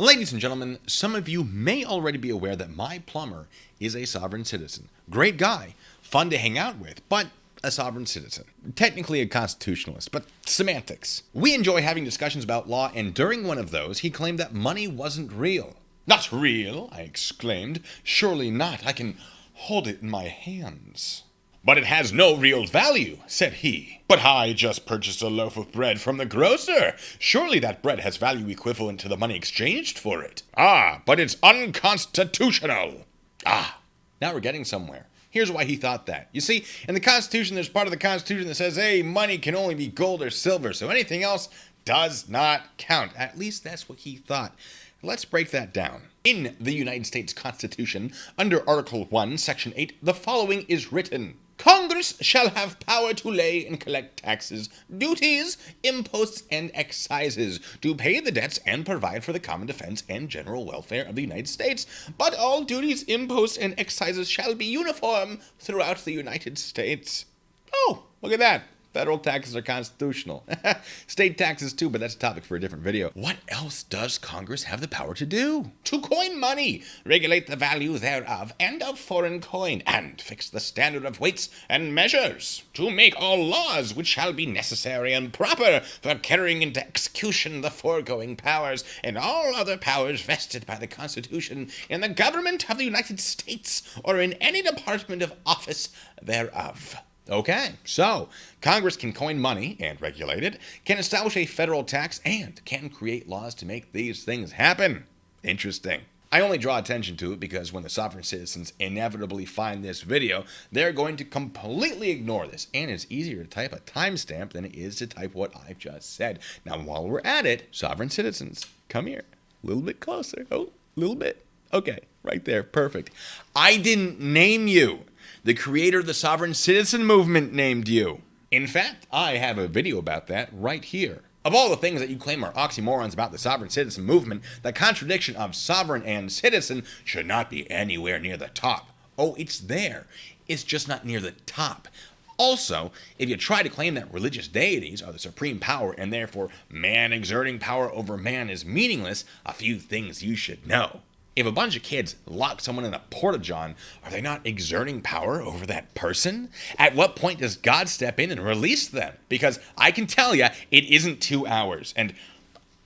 Ladies and gentlemen, some of you may already be aware that my plumber is a sovereign citizen. Great guy, fun to hang out with, but a sovereign citizen. Technically a constitutionalist, but semantics. We enjoy having discussions about law, and during one of those, he claimed that money wasn't real. "Not real?" I exclaimed. "Surely not. I can hold it in my hands." "But it has no real value," said he. "But I just purchased a loaf of bread from the grocer. Surely that bread has value equivalent to the money exchanged for it." "Ah, but it's unconstitutional." Ah, now we're getting somewhere. Here's why he thought that. You see, in the Constitution, there's part of the Constitution that says, hey, money can only be gold or silver, so anything else does not count. At least that's what he thought. Let's break that down. In the United States Constitution, under Article 1, Section 8, the following is written: Congress shall have power to lay and collect taxes, duties, imposts, and excises, to pay the debts and provide for the common defense and general welfare of the United States. But all duties, imposts, and excises shall be uniform throughout the United States. Oh, look at that. Federal taxes are constitutional. State taxes too, but that's a topic for a different video. What else does Congress have the power to do? To coin money, regulate the value thereof and of foreign coin, and fix the standard of weights and measures. To make all laws which shall be necessary and proper for carrying into execution the foregoing powers, and all other powers vested by the Constitution in the government of the United States, or in any department of office thereof. Okay, so Congress can coin money and regulate it, can establish a federal tax, and can create laws to make these things happen. Interesting. I only draw attention to it because when the sovereign citizens inevitably find this video, they're going to completely ignore this. And it's easier to type a timestamp than it is to type what I've just said. Now, while we're at it, sovereign citizens, come here. A little bit closer. Oh, a little bit. Okay, right there. Perfect. I didn't name you. The creator of the sovereign citizen movement named you. In fact, I have a video about that right here. Of all the things that you claim are oxymorons about the sovereign citizen movement, the contradiction of sovereign and citizen should not be anywhere near the top. Oh, it's there. It's just not near the top. Also, if you try to claim that religious deities are the supreme power and therefore man exerting power over man is meaningless, a few things you should know. If a bunch of kids lock someone in a porta-john, are they not exerting power over that person? At what point does God step in and release them? Because I can tell you, it isn't 2 hours. And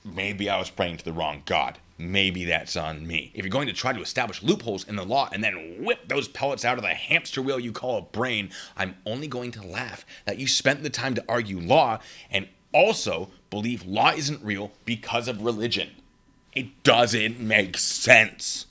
maybe I was praying to the wrong God. Maybe that's on me. If you're going to try to establish loopholes in the law and then whip those pellets out of the hamster wheel you call a brain, I'm only going to laugh that you spent the time to argue law and also believe law isn't real because of religion. It doesn't make sense.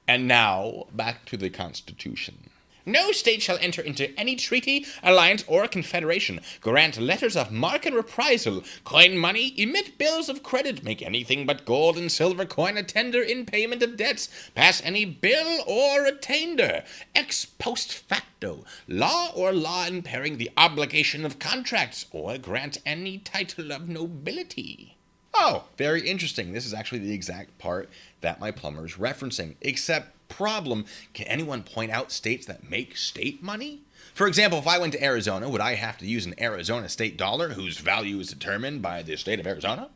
And now, back to the Constitution. No state shall enter into any treaty, alliance, or confederation, grant letters of marque and reprisal, coin money, emit bills of credit, make anything but gold and silver coin a tender in payment of debts, pass any bill or attainder, ex post facto, law or law impairing the obligation of contracts, or grant any title of nobility. Oh, very interesting. This is actually the exact part that my plumber is referencing. Except, problem, can anyone point out states that make state money? For example, if I went to Arizona, would I have to use an Arizona state dollar whose value is determined by the state of Arizona?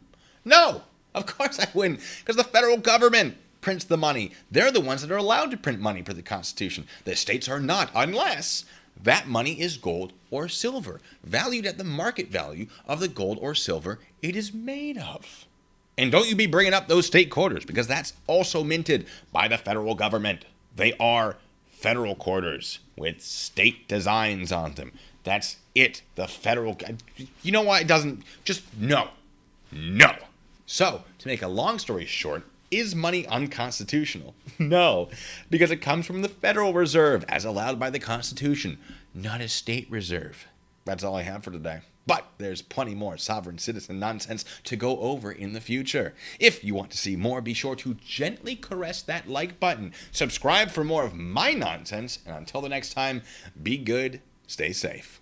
No, of course I wouldn't, because the federal government prints the money. They're the ones that are allowed to print money for the Constitution. The states are not, unless that money is gold or silver, valued at the market value of the gold or silver it is made of. And don't you be bringing up those state quarters, because that's also minted by the federal government. They are federal quarters with state designs on them. That's it. The federal... You know why it doesn't... Just no. No. So, to make a long story short, is money unconstitutional? No, because it comes from the Federal Reserve, as allowed by the Constitution, not a state reserve. That's all I have for today. But there's plenty more sovereign citizen nonsense to go over in the future. If you want to see more, be sure to gently caress that like button. Subscribe for more of my nonsense, and until the next time, be good, stay safe.